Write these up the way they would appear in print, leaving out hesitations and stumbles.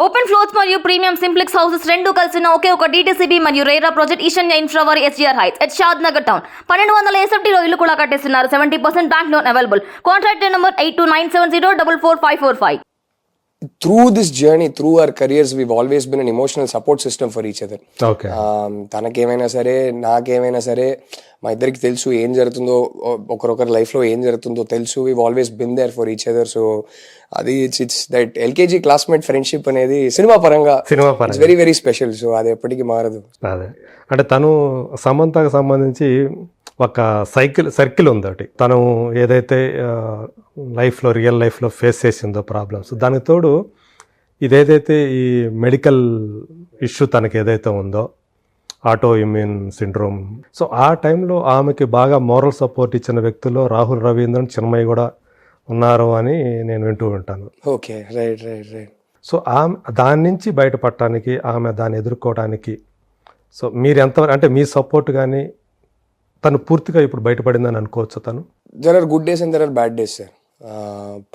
Open floors మరియు premium simplex houses రెండు కలిసిన ఒకే ఒక DTCB మరియు రేరా ప్రాజెక్ట్ ఈశాన్య ఇన్ఫ్రావర్ SGR heights at Shad Nagar town 1200 SFTలో ఇల్లు కూడా కట్టేస్తున్నారు. 70% bank loan available. Contract number 8297044545. Through this journey, through our careers, we've always been an emotional support system for each other. Okay. తనకేమైనా సరే నాకేమైనా సరే మా ఇద్దరికి తెలుసు ఏం జరుగుతుందో, ఒకరొకరి లైఫ్లో ఏం జరుగుతుందో తెలుసు. We've always been there for each other. So అది it's that LKG classmate friendship అనేది సినిమా పరంగా it's very very special. So అది ఎప్పటికీ మారదు. అదే అంటే తను సమంతకు సంబంధించి ఒక సర్కిల్ ఉంది ఒకటి. తను ఏదైతే లైఫ్లో రియల్ లైఫ్లో ఫేస్ చేసిందో ప్రాబ్లమ్స్, దానికి తోడు ఇదేదైతే ఈ మెడికల్ ఇష్యూ తనకి ఏదైతే ఉందో ఆటో ఇమ్యూన్ సిండ్రోమ్, సో ఆ టైంలో ఆమెకి బాగా మోరల్ సపోర్ట్ ఇచ్చిన వ్యక్తుల్లో రాహుల్ రవీంద్రన్, చిన్మయి కూడా ఉన్నారు అని నేను వింటూ ఉంటాను. Okay, right right right. So ఆమె దాని నుంచి బయటపడటానికి, ఆమె దాన్ని ఎదుర్కోవడానికి సో మీరు ఎంతవరకు అంటే మీ సపోర్ట్ కానీ తను పూర్తిగా ఇప్పుడు బయటపడిందని అనుకోవచ్చు? తను there are good days and there are bad days sir.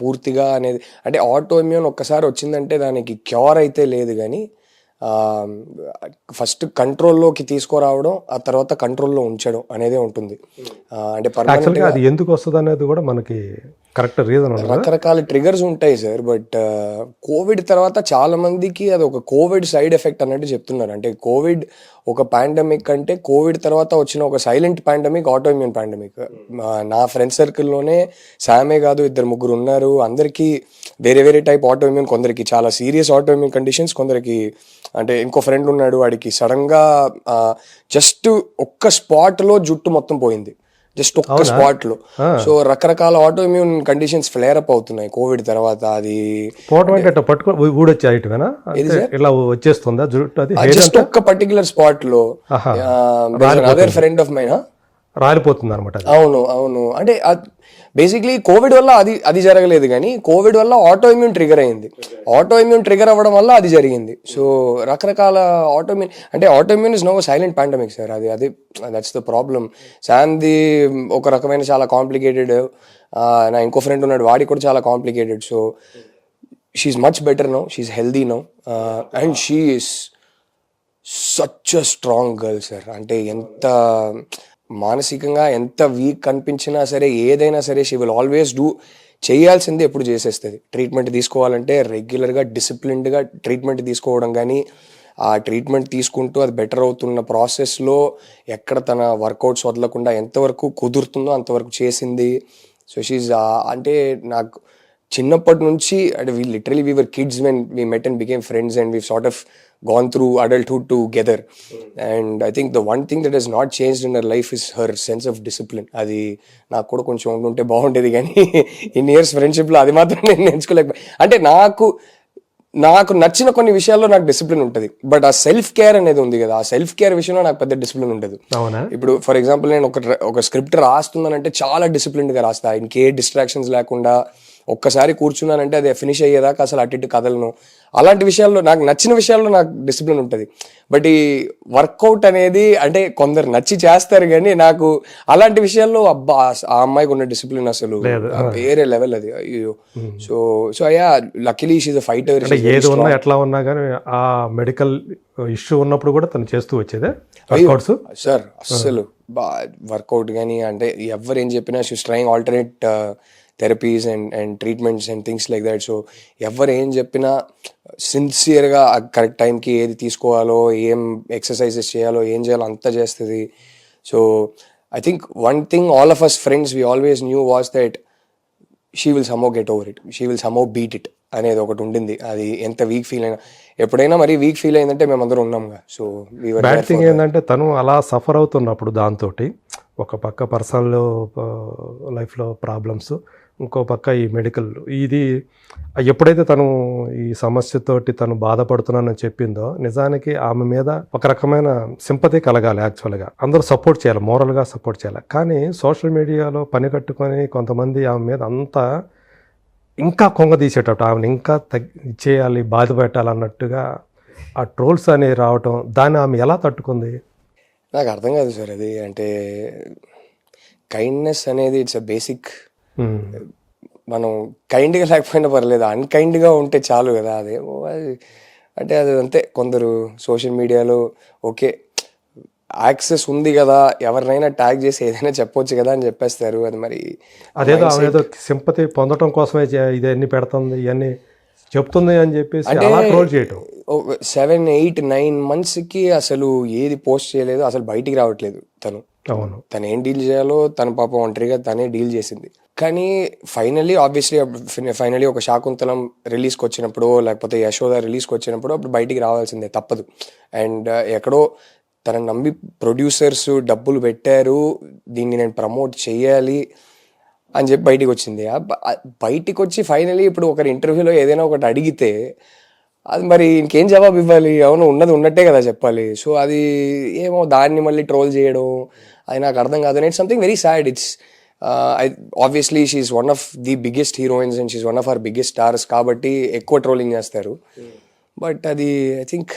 పూర్తిగా అనేది అంటే ఆటో ఇమ్యూన్ ఒక్కసారి వచ్చిందంటే దానికి క్యూర్ అయితే లేదు, కానీ ఫస్ట్ కంట్రోల్లోకి తీసుకురావడం, ఆ తర్వాత కంట్రోల్లో ఉంచడం అనేదే ఉంటుంది. అంటే యాక్చువల్గా అది ఎందుకు వస్తుంది అనేది కూడా మనకి కరెక్ట్ రీజన్ రకరకాల ట్రిగర్స్ ఉంటాయి సార్. బట్ కోవిడ్ తర్వాత చాలా మందికి అది ఒక కోవిడ్ సైడ్ ఎఫెక్ట్ అన్నట్టు చెప్తున్నారు. అంటే కోవిడ్ ఒక పాండమిక్ అంటే కోవిడ్ తర్వాత వచ్చిన ఒక silent pandemic auto immune pandemic. నా ఫ్రెండ్ సర్కిల్లోనే సామే కాదు, 2-3 ఉన్నారు. అందరికీ వేరే వేరే టైప్ ఆటో ఇమ్యూన్, కొందరికి చాలా సీరియస్ ఆటో ఇమ్యూన్ కండిషన్స్, కొందరికి అంటే ఇంకో ఫ్రెండ్ ఉన్నాడు వాడికి సడన్గా జస్ట్ ఒక్క స్పాట్లో జుట్టు మొత్తం పోయింది, జస్ట్ ఒక్క స్పాట్ లో. సో రకరకాల auto immune conditions flare up అవుతున్నాయి కోవిడ్ తర్వాత. అది జస్ట్ ఒక్క పర్టికులర్ స్పాట్ లో అదర్ ఫ్రెండ్ ఆఫ్ మైన్ రాలిపోతుంది అనమాట. అవును అవును. అంటే బేసిక్లీ కోవిడ్ వల్ల అది జరగలేదు, కానీ కోవిడ్ వల్ల ఆటో ఇమ్యూన్ ట్రిగర్ అయింది. ఆటో ఇమ్యూన్ ట్రిగర్ అవ్వడం వల్ల అది జరిగింది. సో రకరకాల ఆటో ఇమ్యూన్ అంటే auto immune is no silent pandemic sir. అది దట్స్ ద ప్రాబ్లం. శామ్ది ఒక రకమైన చాలా కాంప్లికేటెడ్, నా ఇంకో ఫ్రెండ్ ఉన్నాడు వాడికి కూడా చాలా complicated. So she's much better now, she's healthy now, and she is such a strong girl sir. అంటే ఎంత మానసికంగా ఎంత వీక్ కనిపించినా సరే, ఏదైనా సరే షీ విల్ ఆల్వేస్ డూ. చేయాల్సింది ఎప్పుడు చేసేస్తుంది. ట్రీట్మెంట్ తీసుకోవాలంటే రెగ్యులర్గా డిసిప్లిన్డ్గా ట్రీట్మెంట్ తీసుకోవడం, కానీ ఆ ట్రీట్మెంట్ తీసుకుంటూ అది బెటర్ అవుతున్న ప్రాసెస్లో ఎక్కడ తన వర్కౌట్స్ వదలకుండా ఎంతవరకు కుదురుతుందో అంతవరకు చేసింది. సో షీజ్ అంటే నాకు చిన్నప్పటి నుంచి అంటే we were kids when we met and became friends, and we've sort of gone through adulthood together. And I think the one thing that has not changed in her life is her sense of discipline. అది నాకు కూడా కొంచెం ఉంటే బాగుండేది, కానీ in years ఫ్రెండ్షిప్లో అది మాత్రం నేను నేర్చుకోలేకపోయి. అంటే నాకు నచ్చిన కొన్ని విషయాల్లో నాకు డిసిప్లిన్ ఉంటుంది, బట్ ఆ సెల్ఫ్ కేర్ అనేది ఉంది కదా, ఆ సెల్ఫ్ కేర్ విషయంలో నాకు పెద్ద డిసిప్లిన్ ఉండదు. ఇప్పుడు ఫర్ ఎగ్జాంపుల్ నేను ఒక స్క్రిప్ట్ రాస్తున్నానంటే చాలా డిసిప్లిన్డ్గా రాస్తా, ఇంకే డిస్ట్రాక్షన్స్ లేకుండా. ఒక్కసారి కూర్చున్నానంటే అది ఫినిష్ అయ్యేదాకా అసలు అటు ఇటు కదలను. అలాంటి విషయాల్లో నాకు నచ్చిన విషయాల్లో నాకు డిసిప్లిన్ ఉంటుంది. బట్ ఈ వర్కౌట్ అనేది అంటే కొందరు నచ్చి చేస్తారు, కానీ నాకు అలాంటి విషయాల్లో అబ్బా ఆ అమ్మాయికి ఉన్న డిసిప్లిన్ అసలు వేరే లెవెల్ అది. అయ్యో. సో అయ్యా luckily she is a fighter. ఏది ఉన్నా ఎట్లా ఉన్నా కానీ ఆ మెడికల్ ఇష్యూ ఉన్నప్పుడు కూడా తను చేస్తూ వచ్చేదే సార్. అస్సలు వర్కౌట్ కానీ అంటే ఎవరు ఏం చెప్పినా she is trying alternate therapies and treatments and things like that. So ఎవరు ఏం చెప్పినా సిన్సియర్గా కరెక్ట్ టైంకి ఏది తీసుకోవాలో, ఏం ఎక్సర్సైజెస్ చేయాలో, ఏం చేయాలో అంతా చేస్తుంది. So I think one thing all of us friends we always knew was that she will somehow get over it, she will somehow beat it అనేది ఒకటి ఉండింది. అది ఎంత వీక్ ఫీల్ అయినా, ఎప్పుడైనా మరి వీక్ ఫీల్ అయిందంటే మేమందరం ఉన్నాంగా. సో బ్యాడ్ థింగ్ ఏంటంటే తను అలా సఫర్ అవుతున్నప్పుడు దాంతో ఒక పక్క పర్సనల్ లైఫ్లో ప్రాబ్లమ్స్, ఇంకో పక్క ఈ మెడికల్, ఇది ఎప్పుడైతే తను ఈ సమస్యతోటి తను బాధపడుతున్నానని చెప్పిందో నిజానికి ఆమె మీద ఒక రకమైన సింపతి కలగాలి. యాక్చువల్గా అందరూ సపోర్ట్ చేయాలి, మోరల్గా సపోర్ట్ చేయాలి. కానీ సోషల్ మీడియాలో పని కట్టుకొని కొంతమంది ఆమె మీద అంతా ఇంకా కొంగ తీసేటట్టు, ఆమెను ఇంకా చేయాలి, బాధ పెట్టాలన్నట్టుగా ఆ ట్రోల్స్ అనేవి రావటం, దాన్ని ఆమె ఎలా తట్టుకుంది నాకు అర్థం కాదు సార్. అది అంటే కైండ్నెస్ అనేది ఇట్స్ అ బేసిక్. మనం కైండ్గా లేకపోయినా పర్లేదు, అన్కైండ్గా ఉంటే చాలు కదా. అదేమో అంటే అది అంతే, కొందరు సోషల్ మీడియాలో ఓకే యాక్సెస్ ఉంది కదా, ఎవరినైనా ట్యాగ్ చేసి ఏదైనా చెప్పొచ్చు కదా అని చెప్పేస్తారు. అది మరి అదేదో ఏదో సింపతి పొందడం కోసమే ఇదన్నీ పెడుతుంది, ఇవన్నీ చెప్తుంది అని చెప్పేసి అలా ట్రోల్ చేయటం. 7, 8, 9 monthsకి అసలు ఏది పోస్ట్ చేయలేదు, అసలు బయటికి రావట్లేదు తను. అవును, తను ఏం డీల్ చేయాలో తన పాప ఒంటరిగా తనే డీల్ చేసింది. కానీ ఫైనలీ ఒక శాకుంతలం రిలీజ్కి వచ్చినప్పుడు, లేకపోతే యశోద రిలీజ్కి వచ్చినప్పుడు అప్పుడు బయటికి రావాల్సిందే, తప్పదు. అండ్ ఎక్కడో తన నమ్మి ప్రొడ్యూసర్స్ డబ్బులు పెట్టారు, దీన్ని నేను ప్రమోట్ చేయాలి అని చెప్పి బయటికి వచ్చింది. బయటికి వచ్చి ఫైనలీ ఇప్పుడు ఒకరి ఇంటర్వ్యూలో ఏదైనా ఒకటి అడిగితే అది మరి ఇంకేం జవాబు ఇవ్వాలి? అవును, ఉన్నది ఉన్నట్టే కదా చెప్పాలి. సో అది ఏమో దాన్ని మళ్ళీ ట్రోల్ చేయడం అది నాకు అర్థం కాదు. And it's something very sad. It's obviously she's one of the biggest heroines and she's one of our biggest stars కాబట్టి ఎక్కువ ట్రోలింగ్ చేస్తారు. బట్ అది ఐ థింక్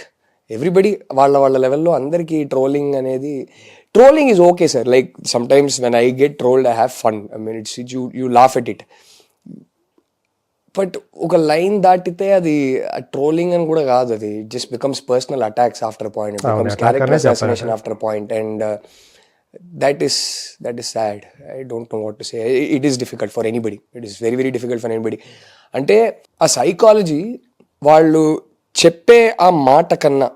ఎవ్రీబడి వాళ్ళ లెవెల్లో అందరికీ trolling is okay sir. Like sometimes when I get trolled I have fun. I mean it's you laugh at it. But ఒక line దాటితే అది ట్రోలింగ్ అని కూడా కాదు, అది just becomes personal attacks after point, it becomes character assassination after point. And that is sad. I don't know what to say. It is difficult for anybody. It is very, very difficult for anybody. అంటే ఆ psychology వాళ్ళు చెప్పే ఆ మాట కన్నా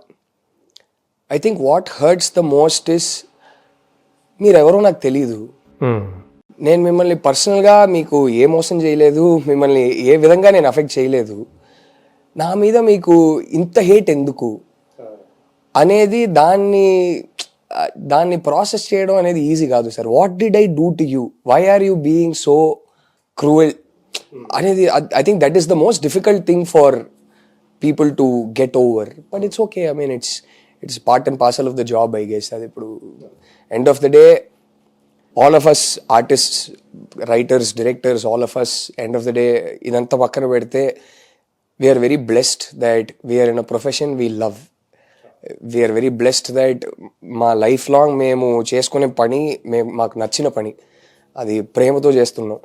I think what hurts the most is మీరెవరో నాకు తెలీదు, నేను మిమ్మల్ని పర్సనల్గా మీకు ఏ మోసం చేయలేదు, మిమ్మల్ని ఏ విధంగా నేను అఫెక్ట్ చేయలేదు, నా మీద మీకు ఇంత హేట్ ఎందుకు అనేది దాన్ని ప్రాసెస్ చేయడం అనేది ఈజీ కాదు sir. What did I do to you, why are you being so cruel అనేది I think that is the most difficult thing for people to get over. But it's okay. I mean it's part and parcel of the job I guess. అది ఇప్పుడు end of the day all of us artists, writers, directors, all of us end of the day ఇదంతా పక్కన పెడితే we're very blessed that we're in a profession we love. We're very blessed that మా life long మేము చేసుకునే పని మాకు నచ్చిన పని, అది ప్రేమతో చేస్తున్నాం.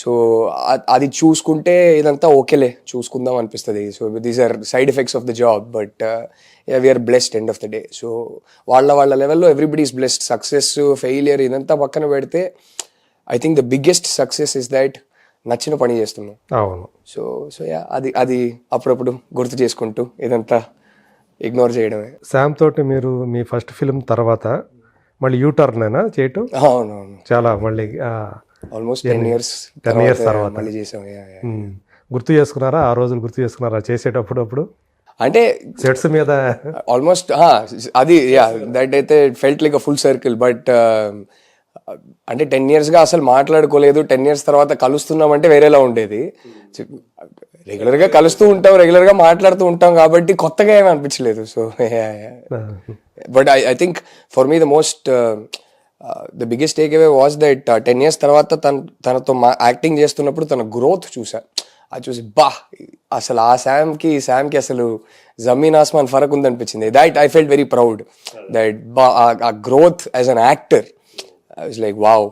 సో అది చూసుకుంటే ఇదంతా ఓకేలే, చూసుకుందాం అనిపిస్తుంది. So these are side effects of the job. But we're blessed end of the day. So వాళ్ళ లెవెల్లో everybody is blessed. Success, failure ఇదంతా పక్కన పెడితే I think the biggest success is that నచ్చిన పని చేస్తున్నాం. అవును. సో అది అప్పుడప్పుడు గుర్తు చేసుకుంటూ ఇదంతా ఇగ్నోర్ చేయడమే. శామ్ తోటి మీరు మీ ఫస్ట్ ఫిల్మ్ తర్వాత మళ్ళీ యూటర్న్ అయినా చేయటం? అవునవును, చాలా మళ్ళీ ఆల్మోస్ట్ 10 years తర్వాత మళ్ళీ చేసాం. గుర్తు చేసుకున్నారా ఆ రోజులు? గుర్తు చేసుకున్నారా చేసేటప్పుడు? అప్పుడు అంటే సెట్స్ మీద ఆల్మోస్ట్ అది దట్ అయితే felt like a full circle. But అంటే 10 yearsగా అసలు మాట్లాడుకోలేదు. 10 years తర్వాత కలుస్తున్నామంటే వేరేలా ఉండేది. రెగ్యులర్గా కలుస్తూ ఉంటాం, రెగ్యులర్గా మాట్లాడుతూ ఉంటాం కాబట్టి కొత్తగా ఏమీ అనిపించలేదు. So but I think for me the biggest take away was that 10 years తర్వాత తనతో యాక్టింగ్ చేస్తున్నప్పుడు తన గ్రోత్ చూసా. అది చూసి అసలు ఆ శామ్కి అసలు జమీన్ ఆస్మాన్ ఫరక్ ఉందనిపించింది. That I felt very proud that ఆ growth as an actor I was like wow,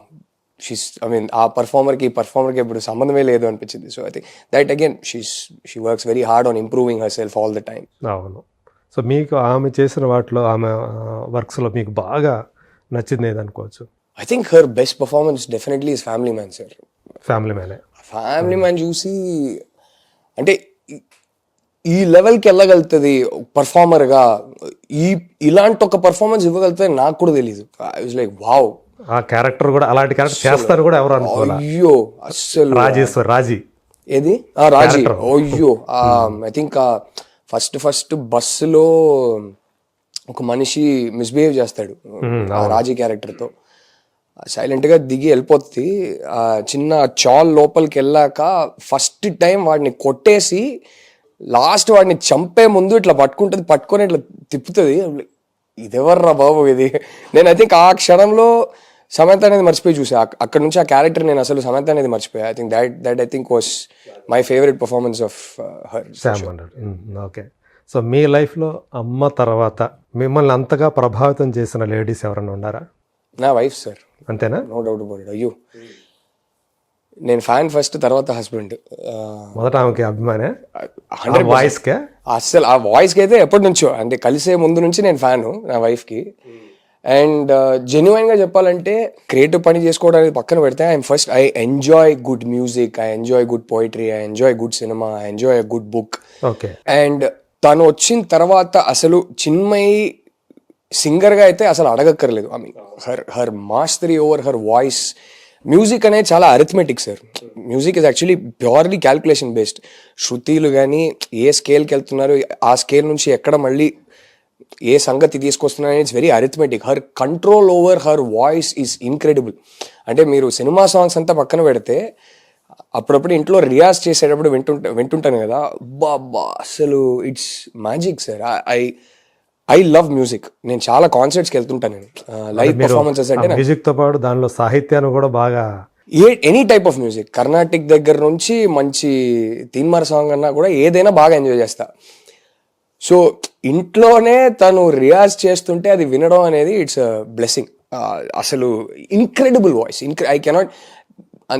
ఆ పర్ఫార్మర్కి ఇప్పుడు సంబంధమే లేదు అనిపించింది. So I think that again she works very hard on improving herself all the time. అవును. సో మీకు ఆమె చేసిన వాటిలో, ఆమె వర్క్స్లో మీకు బాగా నచ్చింది ఏదనుకోవచ్చు? I think her best performance definitely is Family Man sir. Family Man చూసి అంటే ఈ లెవెల్కి వెళ్ళగలుగుతుంది పర్ఫార్మర్గా, ఇలాంటి ఒక పర్ఫార్మెన్స్ ఇవ్వగలుగుతుంది నాకు కూడా తెలీదు. ఐ వాజ్ లైక్ వావ్, ఆ క్యారెక్టర్ కూడా అలాంటి క్యారెక్టర్ చేస్తారు కూడా ఎవరు అనుకోవాలి. అయ్యో అస్సలు రాజీ ఏది రాజీ, అయ్యో ఐ థింక్ ఫస్ట్ బస్సులో ఒక మనిషి మిస్బిహేవ్ చేస్తాడు ఆ రాజీ క్యారెక్టర్తో. సైలెంట్గా దిగి వెళ్ళిపోతుంది. చిన్న చాల్ లోపలికి వెళ్ళాక ఫస్ట్ టైం వాడిని కొట్టేసి లాస్ట్ వాడిని చంపే ముందు ఇట్లా పట్టుకొని ఇట్లా తిప్పుతుంది. ఇదెవర్రా బాబు ఇది. నేను ఐ థింక్ ఆ క్షణంలో సమంత అనేది మర్చిపోయి చూసా. అక్కడ నుంచి ఆ క్యారెక్టర్ నేను అసలు సమంత అనేది మర్చిపోయా. I think that I think was my favourite performance of her. Okay. So మీ లైఫ్లో అమ్మ తర్వాత మిమ్మల్ని అంతగా ప్రభావితం చేసిన లేడీస్ ఎవరైనా ఉన్నారా? నా వైఫ్ సార్. అంతేనా? No doubt about it. అయ్యో నేను ఫ్యాన్ ఫస్ట్, తర్వాత హస్బెండ్. మొదట ఆమెకి అభిమానే 100% వాయిస్కే. అస్సలు ఆ వాయిస్కి అయితే ఎప్పటి నుంచో, అంటే కలిసే ముందు నుంచి నేను ఫ్యాను నా వైఫ్కి. అండ్ జెన్యున్గా చెప్పాలంటే క్రియేటివ్ పని చేసుకోవడానికి పక్కన పెడితే I enjoy good music, I enjoy good poetry, I enjoy good cinema, I enjoy good book. Okay. And తను వచ్చిన తర్వాత అసలు చిన్మయి సింగర్గా అయితే అసలు అడగక్కర్లేదు. I mean her mastery over her voice. Music అనేది చాలా arithmetic sir. Music is actually purely calculation based. శృతిలు కానీ ఏ స్కేల్కి వెళ్తున్నారు, ఆ స్కేల్ నుంచి ఎక్కడ మళ్ళీ ఏ సంగతి తీసుకొస్తున్నారు, it's very arithmetic. Her control over her voice is incredible. అంటే మీరు సినిమా సాంగ్స్ అంతా పక్కన పెడితే అప్పుడప్పుడు ఇంట్లో రియాజ్ చేసేటప్పుడు వింటుంటాను కదా, బాబా అసలు it's magic sir. I love music. నేను చాలా కాన్సర్ట్స్కి వెళ్తుంటాను. నేను లైవ్ పర్ఫార్మెన్సెస్ అంటే మ్యూజిక్ తో పాటు దానిలో సాహిత్యాన్ని కూడా బాగా, any type of music, Carnatic దగ్గర నుంచి మంచి తీన్మార్ సాంగ్ అన్నా కూడా ఏదైనా బాగా ఎంజాయ్ చేస్తా. సో ఇంట్లోనే తను రియాజ్ చేస్తుంటే అది వినడం అనేది ఇట్స్ బ్లెస్సింగ్. అసలు ఇన్క్రెడిబుల్ వాయిస్. I cannot.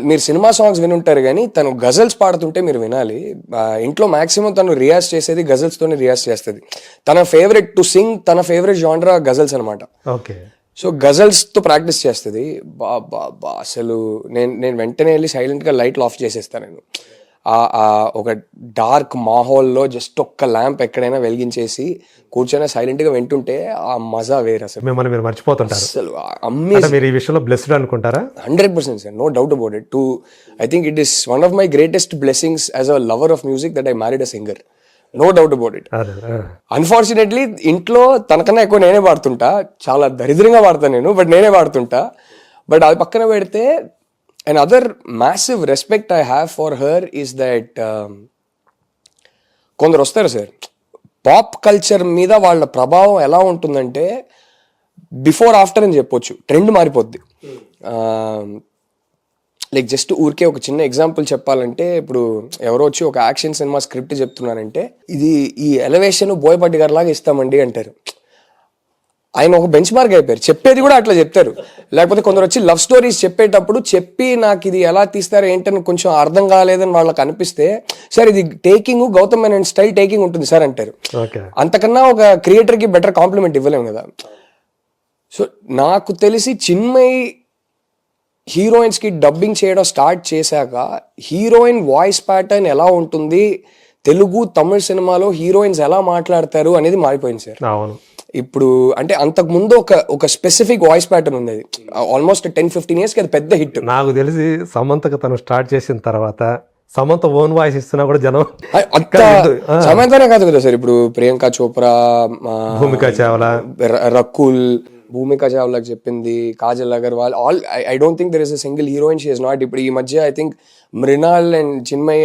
మీరు సినిమా సాంగ్స్ వినుంటారు కానీ తను గజల్స్ పాడుతుంటే మీరు వినాలి. ఇంట్లో మాక్సిమం తను రియాజ్ చేసేది గజల్స్తోనే రియాజ్ చేస్తుంది. తన ఫేవరెట్ టు సింగ్, తన ఫేవరెట్ జానరా గజల్స్ అనమాట. ఓకే. సో గజల్స్తో ప్రాక్టీస్ చేస్తుంది. బా అసలు నేను వెంటనే వెళ్ళి సైలెంట్గా లైట్లు ఆఫ్ చేసేస్తాను. నేను ఒక డార్క్ మాహోల్లో జస్ట్ ఒక్క ల్యాంప్ ఎక్కడైనా వెలిగించేసి కూర్చొని సైలెంట్గా వింటుంటే ఆ మజా వేరు. అసలు మిమ్మల్ని మీరు మర్చిపోతుంటారు. అసలు అమేజింగ్. మీరు ఈ విషయంలో బ్లెస్డ్ అనుకుంటారా? 100% sir, no doubt about it. I think it is one of my greatest blessings as a lover of music that I married a singer. No doubt about it. Unfortunately ఇంట్లో తనకన్నా ఎక్కువ నేనే పాడుతుంటా. చాలా దరిద్రంగా పాడతాను నేను, బట్ నేనే పాడుతుంటా. బట్ అది పక్కన పెడితే another massive respect I have for her is that కొందరు వస్తారు సార్, పాప్ కల్చర్ మీద వాళ్ళ ప్రభావం ఎలా ఉంటుందంటే బిఫోర్ ఆఫ్టర్ అని చెప్పొచ్చు. ట్రెండ్ మారిపోద్ది. లైక్ జస్ట్ ఊరికే ఒక చిన్న ఎగ్జాంపుల్ చెప్పాలంటే, ఇప్పుడు ఎవరో వచ్చి ఒక యాక్షన్ సినిమా స్క్రిప్ట్ చెప్తున్నారంటే, ఇది ఈ ఎలివేషన్ బోయపాటి గారి లాగా ఇస్తామండి అంటారు. ఆయన ఒక బెంచ్ మార్క్ అయిపోయారు. చెప్పేది కూడా అట్లా చెప్తారు. లేకపోతే కొందరు వచ్చి లవ్ స్టోరీస్ చెప్పేటప్పుడు చెప్పి నాకు ఇది ఎలా తీస్తారో ఏంటని కొంచెం అర్థం కాలేదని వాళ్ళకి అనిపిస్తే, సార్ ఇది taking Gautham Menon style taking ఉంటుంది సార్ అంటారు. అంతకన్నా ఒక క్రియేటర్కి బెటర్ కాంప్లిమెంట్ ఇవ్వలేము కదా. సో నాకు తెలిసి చిన్మయి హీరోయిన్స్కి డబ్బింగ్ చేయడం స్టార్ట్ చేశాక హీరోయిన్ వాయిస్ ప్యాటర్న్ ఎలా ఉంటుంది, తెలుగు తమిళ సినిమాలో హీరోయిన్స్ ఎలా మాట్లాడతారు అనేది మారిపోయింది సార్. ఇప్పుడు అంటే అంతకు ముందు ఒక స్పెసిఫిక్ వాయిస్ ప్యాటర్న్ ఉండేది. ఆల్మోస్ట్ 10-15 years కి అది పెద్ద హిట్. నాకు తెలిసి సమంతకు తను స్టార్ట్ చేసిన తర్వాత సమంత ఓన్ వాయిస్ ఇస్తున్నా కూడా జనం సమంతనే కాదు కదా సార్, ఇప్పుడు ప్రియాంక చోప్రా, భూమికా చావ్లా, రకుల్, భూమికా చావ్లాకి చెప్పింది, Kajal Aggarwal, all I don't think there is a single heroine she is not. ఇప్పుడు ఈ మధ్య ఐ థింక్ మృణాల్ అండ్ చిన్మయి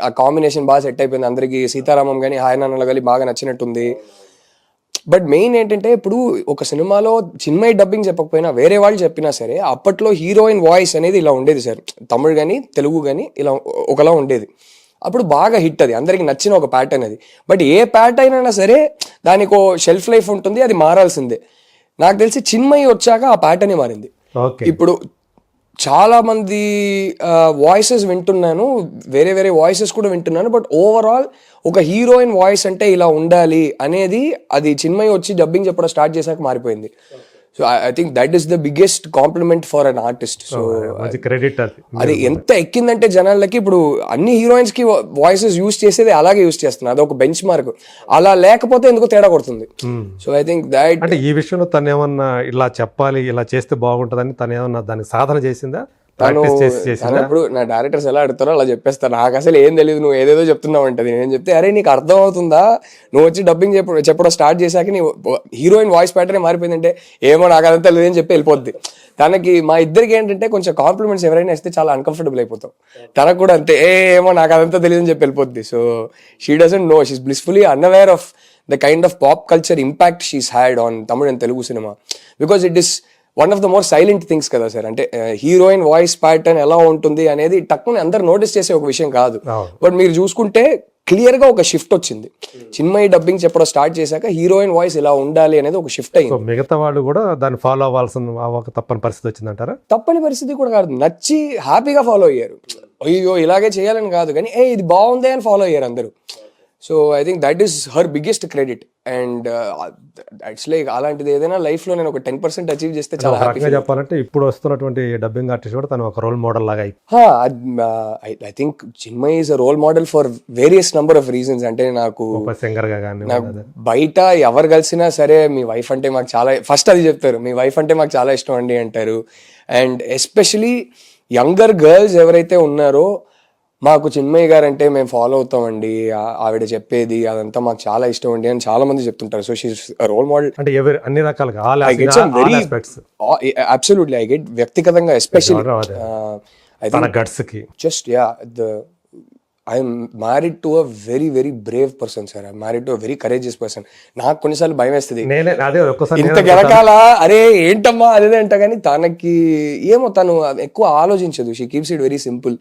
ఆ కాంబినేషన్ బాగా సెట్ అయిపోయింది అందరికి. సీతారామం కానీ హాయ్ నాన్నలు కానీ బాగా నచ్చినట్టుంది. బట్ మెయిన్ ఏంటంటే, ఇప్పుడు ఒక సినిమాలో చిన్మయి డబ్బింగ్ చెప్పకపోయినా వేరే వాళ్ళు చెప్పినా సరే అప్పట్లో హీరోయిన్ వాయిస్ అనేది ఇలా ఉండేది సార్. తమిళ్ కానీ తెలుగు కానీ ఇలా ఒకలా ఉండేది. అప్పుడు బాగా హిట్, అది అందరికి నచ్చిన ఒక ప్యాటర్న్ అది. బట్ ఏ ప్యాటర్న్ అయినా సరే దానికి షెల్ఫ్ లైఫ్ ఉంటుంది, అది మారాల్సిందే. నాకు తెలిసి చిన్మయి వచ్చాక ఆ ప్యాటర్నే మారింది. ఇప్పుడు చాలా మంది వాయిసెస్ వింటున్నాను, వేరే వేరే వాయిసెస్ కూడా వింటున్నాను. బట్ ఓవరాల్ ఒక హీరోయిన్ వాయిస్ అంటే ఇలా ఉండాలి అనేది అది చిన్మయి వచ్చి డబ్బింగ్ చెప్పడం స్టార్ట్ చేశాక మారిపోయింది. So I think that is the biggest compliment for an artist. So credit అది ఎంత ఎక్కిందంటే జనాలకి, ఇప్పుడు అన్ని హీరోయిన్స్ కి వాయిసెస్ యూజ్ చేసేది అలాగే యూజ్ చేస్తున్నారు. అది ఒక బెంచ్ మార్క్. అలా లేకపోతే ఎందుకో తేడా కొడుతుంది. సో ఐ థింక్ దట్, అంటే ఈ విషయంలో తను ఏమన్నా ఇలా చెప్పాలి, ఇలా చేస్తే బాగుంటుందని తను ఏమన్నా దానికి సాధన చేసిందా? ఇప్పుడు నా డైరెక్టర్స్ ఎలా అడుగుతారో అలా చెప్పేస్తారు. నాకు అసలు ఏం తెలియదు, నువ్వు ఏదేదో చెప్తున్నావు అంటది. నేను చెప్తే, అరే నీకు అర్థం అవుతుందా, నువ్వు వచ్చి డబ్బింగ్ చెప్పడం స్టార్ట్ చేశాక నీ హీరోయిన్ వాయిస్ ప్యాటర్న్ మారిపోయిందంటే, ఏమో నాకు అదంతా లేదని చెప్పి వెళ్ళిపోద్ది. తనకి మా ఇద్దరికి ఏంటంటే కొంచెం కాంప్లిమెంట్స్ ఎవరైనా ఇస్తే చాలా అన్కంఫర్టబుల్ అయిపోతాం. తనకు కూడా అంతే, ఏమో నాకు అదంతా తెలియదని చెప్పి వెళ్ళిపోద్ది. So she doesn't know, she's blissfully unaware of the kind of pop culture impact she's had on Tamil and Telugu cinema. Because it is one of the more silent things కదా సార్. అంటే హీరోయిన్ వాయిస్ ప్యాటర్న్ ఎలా ఉంటుంది అనేది టక్కుని అందరు notice చేసే ఒక విషయం కాదు. బట్ మీరు చూసుకుంటే క్లియర్గా ఒక షిఫ్ట్ వచ్చింది. చిన్మయి డబ్బింగ్ చెప్పడం స్టార్ట్ చేశాక హీరోయిన్ వాయిస్ ఇలా ఉండాలి అనేది ఒక షిఫ్ట్ సో అయింది. మిగతా వాళ్ళు కూడా దాన్ని ఫాలో అవ్వక తప్పని పరిస్థితి వచ్చిందంటారా? తప్పని పరిస్థితి కూడా కాదు, నచ్చి హ్యాపీగా ఫాలో అయ్యారు. అయ్యో ఇలాగే చేయాలని కాదు కానీ ఇది బాగుంది అని ఫాలో అయ్యారు అందరూ. So I think that is her biggest credit. And it's like అలాంటిది ఏదైనా లైఫ్లో నేను ఒక 10% అచీవ్ చేస్తే చాలా ఒక హ్యాపీ. రకంగా చెప్పాలంటే ఇప్పుడు వస్తున్నటువంటి డబ్బింగ్ ఆర్టిస్ట్ కూడా తను ఒక రోల్ మోడల్ లాగా అయిపోయింది. I think Chinmayi is a role model for various number of reasons. అంటే నాకు సింగర్ గా కానీ బయట ఎవరు కలిసినా సరే మీ వైఫ్ అంటే మాకు చాలా, ఫస్ట్ అది చెప్తారు, మీ వైఫ్ అంటే మాకు చాలా ఇష్టం అండి అంటారు. అండ్ ఎస్పెషలీ యంగర్ గర్ల్స్ ఎవరైతే ఉన్నారో మాకు చిన్మయి గారు అంటే మేము ఫాలో అవుతామండి, ఆవిడ చెప్పేది అదంతా మాకు చాలా ఇష్టం అండి అని చాలా మంది చెప్తుంటారు. So she's role model. అంటే అన్ని రకాలుగా అబ్సల్యూట్లీ ఐ గెట్ వ్యక్తిగతంగా ఎస్పెషల్లీ తన గట్స్ కి just I'm married to a very very brave person, sir. I'm married to a very courageous person. నాకు కొన్నిసార్లు భయం వేస్తుంది, ఇంత గెలకాల అరే ఏంటమ్మా అదే అంట, కానీ తనకి ఏమో తను ఎక్కువ ఆలోచించదు. She keeps it very simple.